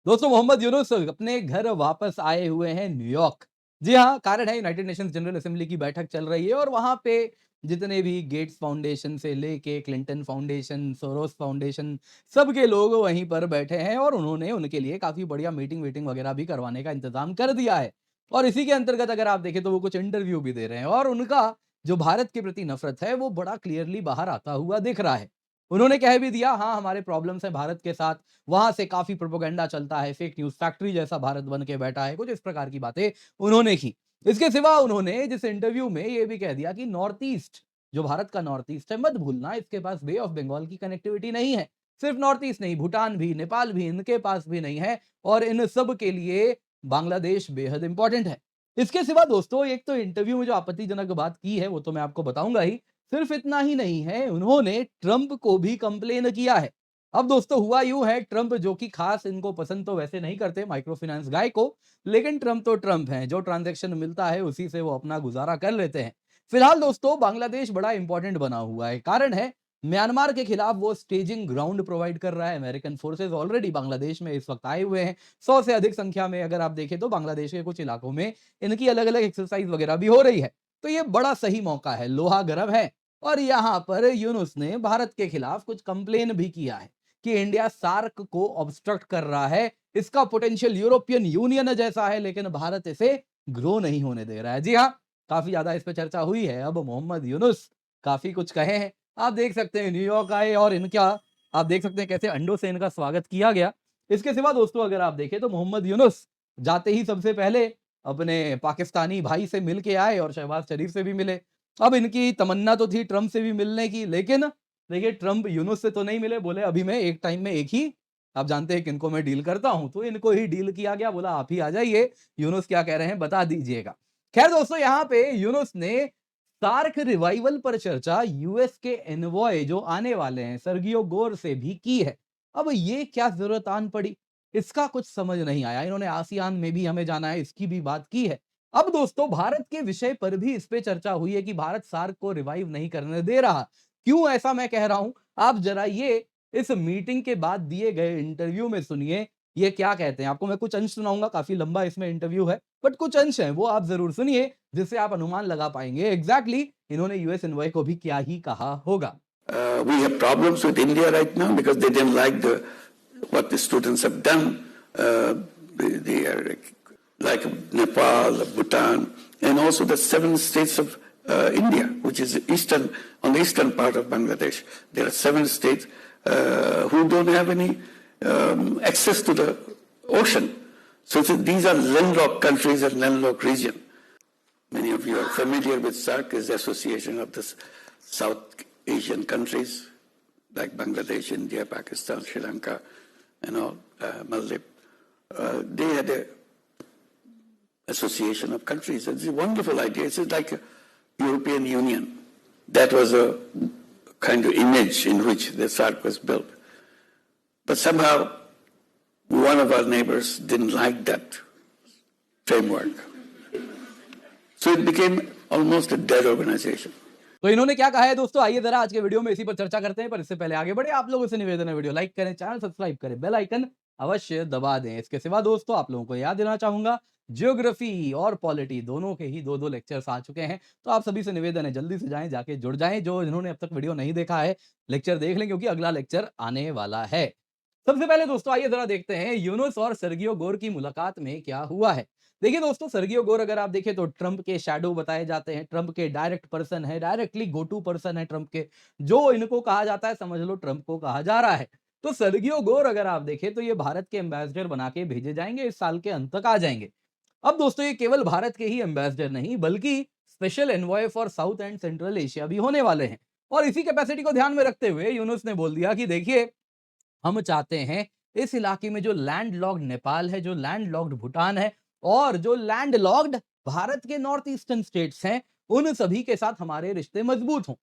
दोस्तों मोहम्मद यूनुस अपने घर वापस आए हुए हैं न्यूयॉर्क। जी हाँ, कारण है यूनाइटेड नेशंस जनरल असेंबली की बैठक चल रही है और वहाँ पे जितने भी गेट्स फाउंडेशन से लेके क्लिंटन फाउंडेशन, सोरोस फाउंडेशन, सबके लोग वहीं पर बैठे हैं और उन्होंने उनके लिए काफ़ी बढ़िया मीटिंग वीटिंग वगैरह भी करवाने का इंतज़ाम कर दिया है। और इसी के अंतर्गत अगर आप देखें तो वो कुछ इंटरव्यू भी दे रहे हैं और उनका जो भारत के प्रति नफ़रत है, वो बड़ा क्लियरली बाहर आता हुआ दिख रहा है। उन्होंने कह भी दिया, हाँ, हमारे प्रॉब्लम्स हैं भारत के साथ, वहाँ से काफ़ी प्रोपेगेंडा चलता है, फेक न्यूज़ फैक्ट्री जैसा भारत बन के बैठा है, कुछ इस प्रकार की बातें उन्होंने की। इसके सिवा उन्होंने जिस इंटरव्यू में ये भी कह दिया कि नॉर्थ ईस्ट, जो भारत का नॉर्थ ईस्ट है, मत भूलना इसके पास बे ऑफ बंगाल की कनेक्टिविटी नहीं है। सिर्फ नॉर्थ ईस्ट नहीं, भूटान भी, नेपाल भी इनके पास भी नहीं है और इन सब के लिए बांग्लादेश बेहद इंपॉर्टेंट है। इसके सिवा दोस्तों एक तो इंटरव्यू में जो आपत्तिजनक बात की है, वो तो मैं आपको बताऊँगा ही। सिर्फ इतना ही नहीं है, उन्होंने ट्रंप को भी कंप्लेन किया है। अब दोस्तों हुआ यूँ है, ट्रंप जो कि खास इनको पसंद तो वैसे नहीं करते माइक्रो फाइनेंस गाय को, लेकिन ट्रंप तो ट्रंप हैं, जो ट्रांज़ैक्शन मिलता है उसी से वो अपना गुज़ारा कर लेते हैं। फिलहाल दोस्तों बांग्लादेश बड़ा इंपॉर्टेंट बना हुआ है, कारण है म्यांमार के खिलाफ वो स्टेजिंग ग्राउंड प्रोवाइड कर रहा है। अमेरिकन फोर्सेस ऑलरेडी बांग्लादेश में इस वक़्त आए हुए हैं। 100 से अधिक संख्या में अगर आप देखें तो बांग्लादेश के कुछ इलाकों में इनकी अलग-अलग एक्सरसाइज़ वगैरह भी हो रही है। तो ये बड़ा सही मौका है, लोहा गर्म है और यहाँ पर यूनुस ने भारत के खिलाफ कुछ कंप्लेन भी किया है कि इंडिया सार्क को ऑब्स्ट्रक्ट कर रहा है। इसका पोटेंशियल यूरोपियन यूनियन जैसा है, लेकिन भारत इसे ग्रो नहीं होने दे रहा है। जी हाँ, काफ़ी ज़्यादा इस पे चर्चा हुई है। अब मोहम्मद यूनुस काफ़ी कुछ कहे हैं। आप देख सकते हैं न्यूयॉर्क आए और इनका आप देख सकते हैं कैसे अंडों से इनका स्वागत किया गया। इसके सिवा दोस्तों अगर आप देखें तो मोहम्मद यूनुस जाते ही सबसे पहले अपने पाकिस्तानी भाई से मिल के आए और शहबाज शरीफ से भी मिले। अब इनकी तमन्ना तो थी ट्रंप से भी मिलने की, लेकिन देखिए ट्रंप यूनुस से तो नहीं मिले, बोले अभी मैं एक टाइम में एक ही, आप जानते हैं किनको मैं डील करता हूँ, तो इनको ही डील किया गया, बोला आप ही आ जाइए, यूनुस क्या कह रहे हैं बता दीजिएगा। खैर दोस्तों यहाँ पे यूनुस ने सार्क रिवाइवल पर चर्चा यूएस के एनवॉय जो आने वाले हैं सर्गियो गोर से भी की है। अब ये क्या जरूरत आन पड़ी, इसका कुछ समझ नहीं आया। इन्होंने आसियान में भी हमें जाना है, इसकी भी बात की है। अब दोस्तों भारत के विषय पर भी इस पे चर्चा हुई है कि भारत सार्क को रिवाइव नहीं करने दे रहा। क्यों ऐसा मैं कह रहा हूं, आप जरा ये इस मीटिंग के बाद दिए गए इंटरव्यू में सुनिए, ये क्या कहते हैं। आपको मैं कुछ अंश सुनाऊंगा, काफी लंबा इसमें इंटरव्यू है, बट कुछ अंश हैं वो आप जरूर सुनिए, जिससे आप अनुमान लगा पाएंगे एग्जैक्टली इन्होंने यूएस एनवॉय को भी क्या ही कहा होगा। We have problems with India right now because they didn't like what the students have done. They are like Nepal, Bhutan, and also the 7 states of India, which is on the eastern part of Bangladesh. There are 7 states who don't have any access to the ocean. So these are landlocked countries and landlocked region. Many of you are familiar with SAARC, is the association of the South Asian countries like Bangladesh, India, Pakistan, Sri Lanka, and all, Maldives. They had a association of countries. It's a wonderful idea. It's like a European Union. That was a kind of image in which the SAARC was built. But somehow one of our neighbors didn't like that framework. So it became almost a dead organization. तो इन्होंने क्या कहा है दोस्तों, आइए जरा आज के वीडियो में इसी पर चर्चा करते हैं। पर इससे पहले आगे बढ़े आप लोगों से निवेदन है, वीडियो लाइक करें, चैनल सब्सक्राइब करें, बेल आइकन अवश्य दबा दें। इसके सिवा दोस्तों आप लोगों को याद देना चाहूंगा, ज्योग्राफी और पॉलिटी दोनों के ही 2-2 लेक्चर्स आ चुके हैं। तो आप सभी से निवेदन है जल्दी से जाएं, जाके जुड़ जाएं। जो जिन्होंने अब तक वीडियो नहीं देखा है, लेक्चर देख लें क्योंकि अगला लेक्चर आने वाला है। सबसे पहले दोस्तों आइए जरा देखते हैं यूनुस और सर्गियो गोर की मुलाकात में क्या हुआ है। देखिए दोस्तों, सर्गियो गोर अगर आप देखें तो ट्रंप के शैडो बताए जाते हैं, ट्रंप के डायरेक्ट पर्सन है, डायरेक्टली गो टू पर्सन है ट्रंप के। जो इनको कहा जाता है समझ लो ट्रंप को कहा जा रहा है। तो सर्गियो गोर अगर आप देखें तो ये भारत के एम्बेसडर बना के भेजे जाएंगे, इस साल के अंत तक आ जाएंगे। अब दोस्तों ये केवल भारत के ही एम्बेसडर नहीं बल्कि special envoy for south and central Asia भी होने वाले हैं। और इसी कैपेसिटी को ध्यान में रखते हुए यूनुस ने बोल दिया कि देखिए हम चाहते हैं इस इलाके में जो लैंड लॉक्ड नेपाल है, जो लैंड लॉक्ड भूटान है और जो लैंड लॉक्ड भारत के नॉर्थ ईस्टर्न स्टेट्स हैं, उन सभी के साथ हमारे रिश्ते मजबूत हों।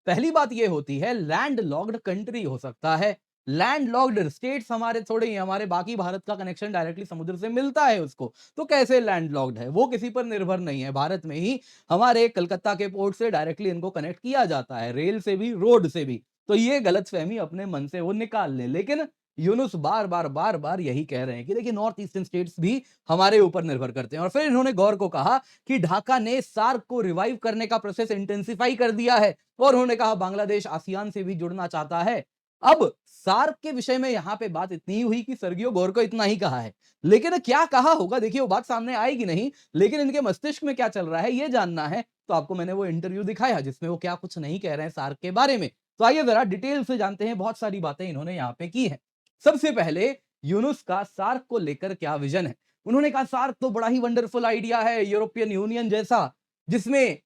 पहली बात यह होती है लैंड लॉक्ड कंट्री हो सकता है, लैंड लॉक्ड स्टेट्स हमारे थोड़े ही, हमारे बाकी भारत का कनेक्शन डायरेक्टली समुद्र से मिलता है उसको। तो कैसे लैंड लॉक्ड है, वो किसी पर निर्भर नहीं है, भारत में ही हमारे कलकत्ता के पोर्ट से डायरेक्टली इनको कनेक्ट किया जाता है, रेल से भी रोड से भी। तो ये गलतफहमी अपने मन से वो निकाल लें। लेकिन यूनुस बार-बार यही कह रहे हैं कि देखिए नॉर्थ ईस्टर्न स्टेट्स भी हमारे ऊपर निर्भर करते हैं और फिर इन्होंने गौर को कहा कि ढाका ने सार्क को रिवाइव करने का प्रोसेस इंटेंसिफाई कर दिया है और उन्होंने कहा बांग्लादेश आसियान से भी जुड़ना चाहता है। अब सार्क के विषय में यहां पे बात इतनी ही हुई कि सर्गियो गौर को इतना ही कहा है, लेकिन क्या कहा होगा देखिए वो बात सामने आएगी नहीं, लेकिन इनके मस्तिष्क में क्या चल रहा है ये जानना है तो आपको मैंने वो इंटरव्यू दिखाया जिसमें वो क्या कुछ नहीं कह रहे हैं सार्क के बारे में। तो आइए जरा डिटेल से जानते हैं, बहुत सारी बातें इन्होंने यहाँ पे की है। सबसे पहले यूनुस का सार्क को लेकर क्या विजन है। उन्होंने कहा सार्क तो बड़ा ही वंडरफुल आइडिया है, यूरोपियन यूनियन जैसा, जिसमें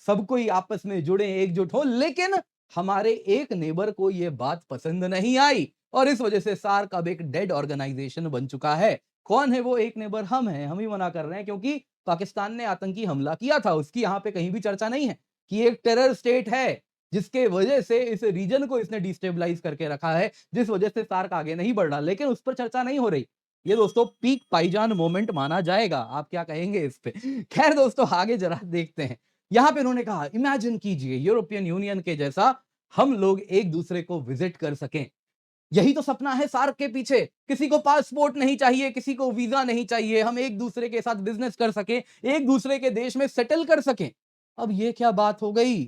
सब कोई आपस में जुड़े एकजुट हो, लेकिन हमारे एक नेबर को यह बात पसंद नहीं आई और इस वजह से सार्क अब एक डेड ऑर्गेनाइजेशन बन चुका है। कौन है वो एक नेबर? हम हैं, हम ही मना कर रहे हैं क्योंकि पाकिस्तान ने आतंकी हमला किया था, उसकी यहां पे कहीं भी चर्चा नहीं है कि एक टेरर स्टेट है जिसके वजह से इस रीजन को इसने डिस्टेबलाइज करके रखा है, जिस वजह से सार्क आगे नहीं बढ़ रहा, लेकिन उस पर चर्चा नहीं हो रही। ये दोस्तों पीक पाईजान मोमेंट माना जाएगा, आप क्या कहेंगे इस पे? खैर दोस्तों आगे जरा देखते हैं। यहां पे उन्होंने कहा इमेजिन कीजिए यूरोपियन यूनियन के जैसा हम लोग एक दूसरे को विजिट कर सकें। यही तो सपना है सार्क के पीछे। किसी को पासपोर्ट नहीं चाहिए, किसी को वीजा नहीं चाहिए, हम एक दूसरे के साथ बिजनेस कर सकें, एक दूसरे के देश में सेटल कर सकें। अब ये क्या बात हो गई?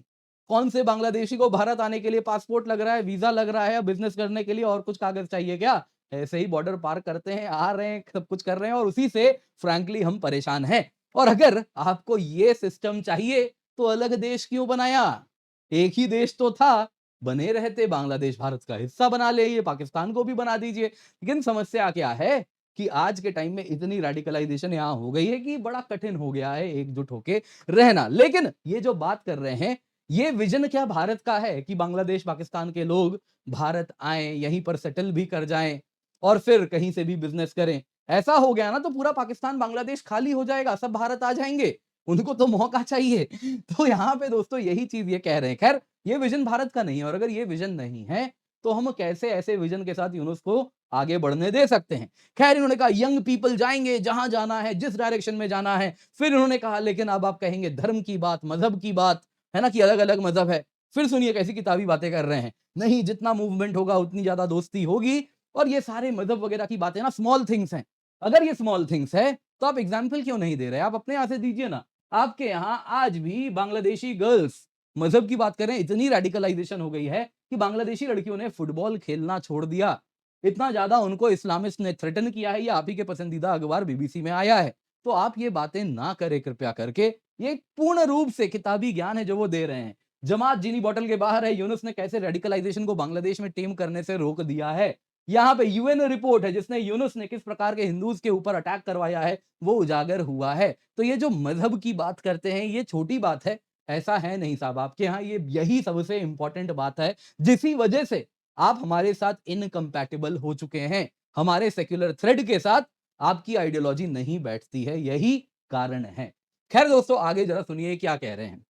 कौन से बांग्लादेशी को भारत आने के लिए पासपोर्ट लग रहा है, वीजा लग रहा है, बिजनेस करने के लिए और कुछ कागज चाहिए क्या? ऐसे ही बॉर्डर पार करते हैं, आ रहे हैं, सब कुछ कर रहे हैं और उसी से फ्रैंकली हम परेशान हैं। और अगर आपको ये सिस्टम चाहिए तो अलग देश क्यों बनाया? एक ही देश तो था, बने रहते, बांग्लादेश भारत का हिस्सा बना ले, ये पाकिस्तान को भी बना दीजिए। लेकिन समस्या क्या है कि आज के टाइम में इतनी रेडिकलाइजेशन यहां हो गई है कि बड़ा कठिन हो गया है एकजुट होके रहना। लेकिन ये जो बात कर रहे हैं, ये विजन क्या भारत का है कि बांग्लादेश पाकिस्तान के लोग भारत आए, यहीं पर सेटल भी कर जाएं और फिर कहीं से भी बिजनेस करें? ऐसा हो गया ना तो पूरा पाकिस्तान बांग्लादेश खाली हो जाएगा, सब भारत आ जाएंगे, उनको तो मौका चाहिए। तो यहाँ पे दोस्तों यही चीज ये कह रहे हैं। खैर ये विजन भारत का नहीं है और अगर ये विजन नहीं है तो हम कैसे ऐसे विजन के साथ यूनुस को आगे बढ़ने दे सकते हैं? खैर इन्होंने कहा यंग पीपल जाएंगे जहां जाना है, जिस डायरेक्शन में जाना है। फिर इन्होंने कहा लेकिन अब आप कहेंगे धर्म की बात, मजहब की बात है ना, कि अलग अलग मजहब है। फिर सुनिए कैसी किताबी बातें कर रहे हैं। नहीं, जितना मूवमेंट होगा उतनी ज्यादा दोस्ती होगी और ये सारे मजहब वगैरह की बातें ना स्मॉल थिंग्स हैं। अगर ये स्मॉल थिंग्स है तो आप एग्जाम्पल क्यों नहीं दे रहे? आप अपने यहां से दीजिए ना। आपके यहां आज भी बांग्लादेशी गर्ल्स, मजहब की बात करें, इतनी रेडिकलाइजेशन हो गई है कि बांग्लादेशी लड़कियों ने फुटबॉल खेलना छोड़ दिया। इतना ज्यादा उनको इस्लामिस्ट ने थ्रेटन किया है, ये आप ही के पसंदीदा अखबार बीबीसी में आया है। तो आप ये बातें ना करें कृपया करके। ये पूर्ण रूप से किताबी ज्ञान है जो वो दे रहे हैं। जमात जीनी बॉटल के बाहर है, यूनुस ने कैसे रेडिकलाइजेशन को बांग्लादेश में टेम करने से रोक दिया है। यहाँ पे यूएन रिपोर्ट है जिसने यूनुस ने किस प्रकार के हिंदूज के ऊपर अटैक करवाया है वो उजागर हुआ है। तो ये जो मजहब की बात करते हैं ये छोटी बात है, ऐसा है नहीं साहब। आपके यहाँ ये यही सबसे इंपॉर्टेंट बात है जिसी वजह से आप हमारे साथ इनकम्पैटिबल हो चुके हैं। हमारे सेक्युलर थ्रेड के साथ आपकी आइडियोलॉजी नहीं बैठती है, यही कारण है। खैर दोस्तों आगे जरा सुनिए क्या कह रहे हैं।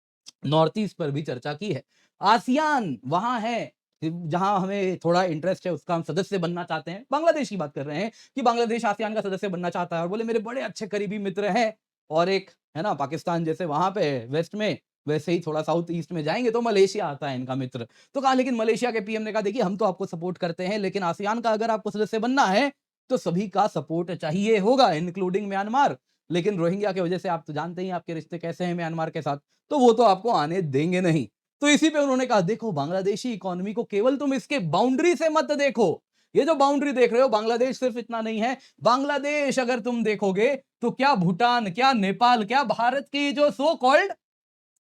नॉर्थ ईस्ट पर भी चर्चा की है। आसियान वहां है जहां हमें थोड़ा इंटरेस्ट है, उसका हम सदस्य बनना चाहते हैं। बांग्लादेश की बात कर रहे हैं कि बांग्लादेश आसियान का सदस्य बनना चाहता है और बोले मेरे बड़े अच्छे करीबी मित्र हैं। और एक है ना पाकिस्तान जैसे वहां पे वेस्ट में, वैसे ही थोड़ा साउथ ईस्ट में जाएंगे तो मलेशिया आता है इनका मित्र। तो कहा लेकिन मलेशिया के पीएम ने कहा देखिए हम तो आपको सपोर्ट करते हैं लेकिन आसियान का अगर आपको सदस्य बनना है तो सभी का सपोर्ट चाहिए होगा इंक्लूडिंग म्यांमार। लेकिन रोहिंग्या की वजह से आप तो जानते ही आपके रिश्ते कैसे हैं म्यांमार के साथ, तो वो तो आपको आने देंगे नहीं। तो इसी पे उन्होंने कहा देखो बांग्लादेशी इकोनॉमी को केवल तुम इसके बाउंड्री से मत देखो। ये जो बाउंड्री देख रहे हो बांग्लादेश सिर्फ इतना नहीं है, बांग्लादेश अगर तुम देखोगे तो क्या भूटान, क्या नेपाल, क्या भारत की जो सो कॉल्ड,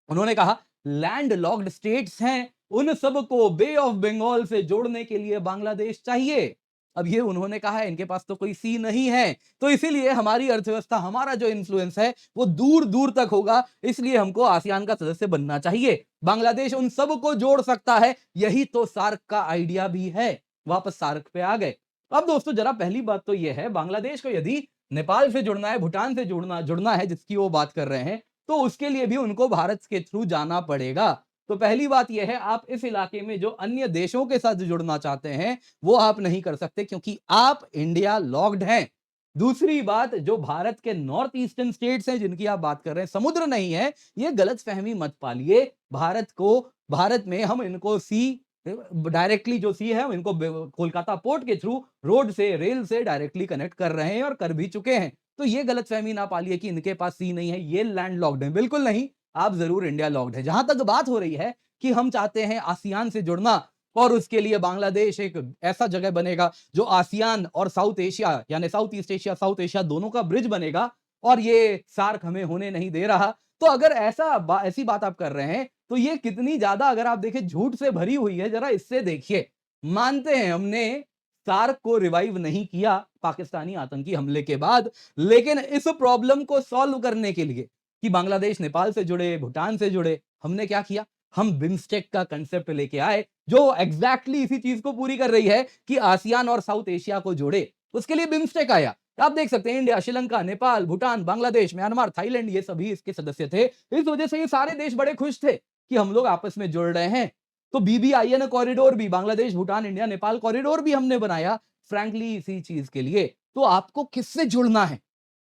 उन्होंने कहा लैंड लॉक्ड स्टेट्स हैं, उन सबको बे ऑफ बंगाल से जोड़ने के लिए बांग्लादेश चाहिए। अब ये उन्होंने कहा है, इनके पास तो कोई सी नहीं है, तो इसीलिए हमारी अर्थव्यवस्था, हमारा जो इन्फ्लुएंस है वो दूर दूर तक होगा, इसलिए हमको आसियान का सदस्य बनना चाहिए। बांग्लादेश उन सबको जोड़ सकता है, यही तो सार्क का आइडिया भी है। वापस सार्क पे आ गए। अब दोस्तों जरा पहली बात तो यह है, बांग्लादेश को यदि नेपाल से जुड़ना है, भूटान से जुड़ना जुड़ना है जिसकी वो बात कर रहे हैं, तो उसके लिए भी उनको भारत के थ्रू जाना पड़ेगा। तो पहली बात यह है, आप इस इलाके में जो अन्य देशों के साथ जुड़ना चाहते हैं वो आप नहीं कर सकते क्योंकि आप इंडिया लॉक्ड हैं। दूसरी बात, जो भारत के नॉर्थ ईस्टर्न स्टेट्स हैं जिनकी आप बात कर रहे हैं, समुद्र नहीं है, ये गलतफहमी मत पालिए। भारत में हम इनको सी डायरेक्टली जो सी है इनको कोलकाता पोर्ट के थ्रू रोड से, रेल से डायरेक्टली कनेक्ट कर रहे हैं और कर भी चुके हैं। तो ये गलतफहमी ना पालिए कि इनके पास सी नहीं है, ये लैंड लॉक्ड है, बिल्कुल नहीं, आप जरूर इंडिया लॉक्ड है। जहां तक बात हो रही है कि हम चाहते हैं आसियान से जुड़ना और उसके लिए बांग्लादेश एक ऐसा जगह बनेगा जो आसियान और साउथ एशिया यानी south east Asia, south Asia दोनों का ब्रिज बनेगा और ये सार्क हमें होने नहीं दे रहा। तो अगर ऐसी बात आप कर रहे हैं तो ये कितनी ज्यादा अगर आप देखें झूठ से भरी हुई है, जरा इससे देखिए। मानते हैं हमने सार्क को रिवाइव नहीं किया पाकिस्तानी आतंकी हमले के बाद, लेकिन इस प्रॉब्लम को सॉल्व करने के लिए कि बांग्लादेश नेपाल से जुड़े, भूटान से जुड़े, हमने क्या किया? हम बिम्स्टेक का कंसेप्ट लेके आए जो एग्जैक्टली इसी चीज को पूरी कर रही है कि आसियान और साउथ एशिया को जोड़े। उसके लिए बिम्स्टेक आया। आप देख सकते हैं India, Sri Lanka, Nepal, Bhutan, Bangladesh, Myanmar, Thailand ये सभी इसके सदस्य थे। इस वजह से ये सारे देश बड़े खुश थे कि हम लोग आपस में जुड़ रहे हैं। तो बीबीआईएन कॉरिडोर भी, बांग्लादेश, भूटान, इंडिया, नेपाल कॉरिडोर भी हमने बनाया फ्रैंकली इसी चीज के लिए। तो आपको किससे जुड़ना है?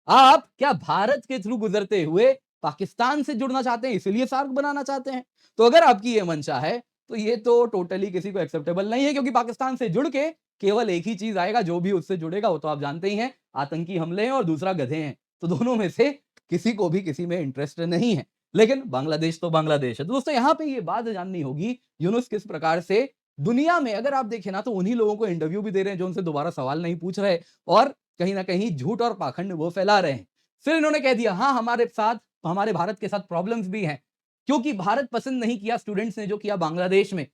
आप क्या भारत के थ्रू गुजरते हुए पाकिस्तान से जुड़ना चाहते हैं, इसलिए सार्क बनाना चाहते हैं? तो अगर आपकी ये मंशा है तो ये तो टोटली किसी को एक्सेप्टेबल नहीं है, क्योंकि पाकिस्तान से जुड़ के केवल एक ही चीज आएगा, जो भी उससे जुड़ेगा वो तो आप जानते ही हैं, आतंकी हमले हैं और दूसरा गधे हैं। तो दोनों में से किसी को भी किसी में इंटरेस्ट नहीं है। लेकिन बांग्लादेश तो बांग्लादेश है। तो दोस्तों यहाँ पे ये बात जाननी होगी यूनुस किस प्रकार से दुनिया में, अगर आप देखें ना, तो उन्हीं लोगों को इंटरव्यू भी दे रहे हैं जो उनसे दोबारा सवाल नहीं पूछ रहे और कहीं ना कहीं झूठ और पाखंड वो फैला रहे हैं। फिर इन्होंने कह दिया हाँ हमारे साथ, हमारे भारत के साथ प्रॉब्लम्स भी हैं, क्योंकि भारत पसंद नहीं किया स्टूडेंट्स ने जो किया बांग्लादेश में।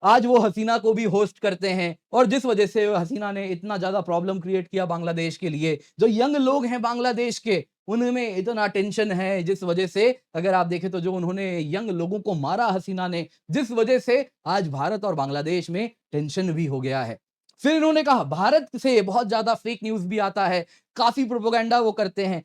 आज वो हसीना को भी होस्ट करते हैं और जिस वजह से हसीना ने इतना ज्यादा प्रॉब्लम क्रिएट किया बांग्लादेश के लिए, जो यंग लोग हैं बांग्लादेश के उनमें इतना टेंशन है, जिस वजह से अगर आप देखें तो जो उन्होंने यंग लोगों को मारा हसीना ने, जिस वजह से आज भारत और बांग्लादेश में टेंशन भी हो गया है। फिर इन्होंने कहा भारत से बहुत ज्यादा फेक न्यूज भी आता है, काफी प्रोपेगेंडा वो करते हैं,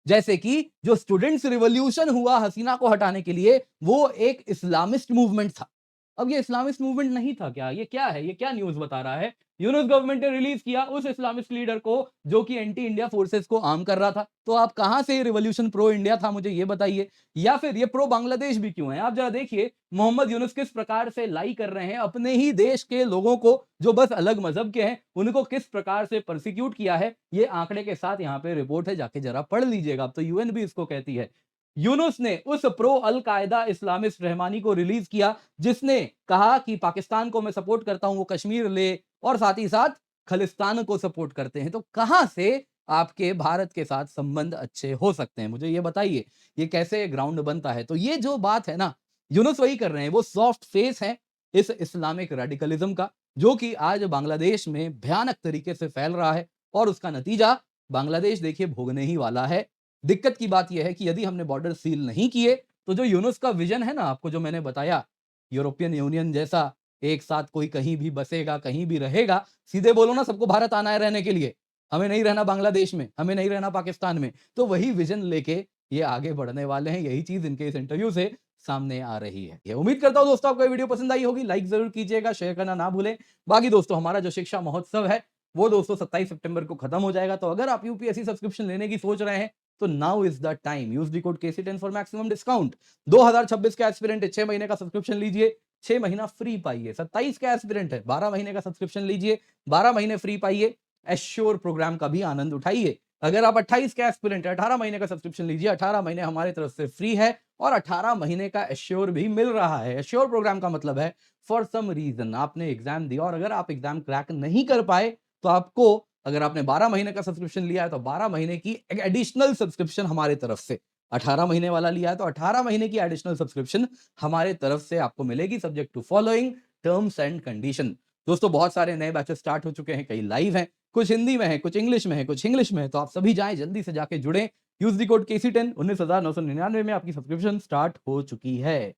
जैसे कि जो स्टूडेंट्स रिवॉल्यूशन हुआ हसीना को हटाने के लिए वो एक इस्लामिस्ट मूवमेंट था। अब ये इस्लामिस्ट मूवमेंट नहीं था क्या? ये क्या है? ये क्या न्यूज़ बता रहा है? यूनुस गवर्नमेंट ने रिलीज़ किया उस इस्लामिस्ट लीडर को जो कि एंटी इंडिया फोर्सेस को आर्म कर रहा था। तो आप कहाँ से ये रिवॉल्यूशन प्रो इंडिया था, मुझे ये बताइए? या फिर ये प्रो बांग्लादेश भी क्यों है? आप ज़रा देखिए मोहम्मद यूनुस किस प्रकार से लाई कर रहे हैं अपने ही देश के लोगों को, जो बस अलग मज़हब के हैं, उनको किस प्रकार से पर्सिक्यूट किया है। ये आंकड़े के साथ यहाँ पे रिपोर्ट है, जाके ज़रा पढ़ लीजिएगा। अब तो यूएन भी इसको कहती है। यूनुस ने उस प्रो अल कायदा इस्लामिस्ट रहमानी को रिलीज किया जिसने कहा कि पाकिस्तान को मैं सपोर्ट करता हूं, वो कश्मीर ले और साथ ही साथ खलिस्तान को सपोर्ट करते हैं। तो कहां से आपके भारत के साथ संबंध अच्छे हो सकते हैं, मुझे ये बताइए। ये कैसे ग्राउंड बनता है? तो ये जो बात है ना, यूनुस वही कर रहे हैं, वो सॉफ्ट फेस है इस इस्लामिक रेडिकलिज्म का, जो कि आज बांग्लादेश में भयानक तरीके से फैल रहा है और उसका नतीजा बांग्लादेश देखिए भोगने ही वाला है। दिक्कत की बात यह है कि यदि हमने बॉर्डर सील नहीं किए तो जो यूनुस का विजन है ना, आपको जो मैंने बताया, यूरोपियन यूनियन जैसा एक साथ कोई कहीं भी बसेगा, कहीं भी रहेगा, सीधे बोलो ना सबको भारत आना है रहने के लिए, हमें नहीं रहना बांग्लादेश में, हमें नहीं रहना पाकिस्तान में। तो वही विजन लेके ये आगे बढ़ने वाले हैं। यही चीज इनके इस इंटरव्यू से सामने आ रही है। ये उम्मीद करता हूं दोस्तों आपको ये वीडियो पसंद आई होगी, लाइक जरूर कीजिएगा, शेयर करना ना भूलें। बाकी दोस्तों हमारा जो शिक्षा महोत्सव है वो दोस्तों 27 सितंबर को खत्म हो जाएगा। तो अगर आप यूपीएससी सब्सक्रिप्शन लेने की सोच रहे हैं तो now is the time. Use the code KC10 for maximum discount. 2026 का एस्पिरेंट है, 6 महीने का सब्सक्रिप्शन लीजिए, 6 महीना फ्री पाइए। 27 का एस्पिरेंट है, 12 महीने का सब्सक्रिप्शन लीजिए, 12 महीने फ्री पाइए। एश्योर प्रोग्राम का भी आनंद उठाइए। अगर आप 28 का एस्पिरेंट है, 18 महीने का सब्सक्रिप्शन लीजिए, 18 महीने हमारी तरफ से फ्री है और 18 महीने का एश्योर भी मिल रहा है। एश्योर प्रोग्राम का मतलब है फॉर सम रीजन आपने एग्जाम दिया और अगर आप एग्जाम क्रैक नहीं कर पाए तो आपको, अगर आपने 12 महीने का सब्सक्रिप्शन लिया है तो 12 महीने की एक एडिशनल सब्सक्रिप्शन हमारे तरफ से, 18 महीने वाला लिया है तो 18 महीने की एडिशनल सब्सक्रिप्शन हमारे तरफ से आपको मिलेगी, subject to following terms and condition. दोस्तों बहुत सारे नए बैचेस स्टार्ट हो चुके हैं, कई लाइव हैं, कुछ हिंदी में है, कुछ इंग्लिश में है, कुछ इंग्लिश में है। तो आप सभी जाएं, जल्दी से जाके जुड़ें। Use the code KC10। 19,999 में आपकी सब्सक्रिप्शन स्टार्ट हो चुकी है।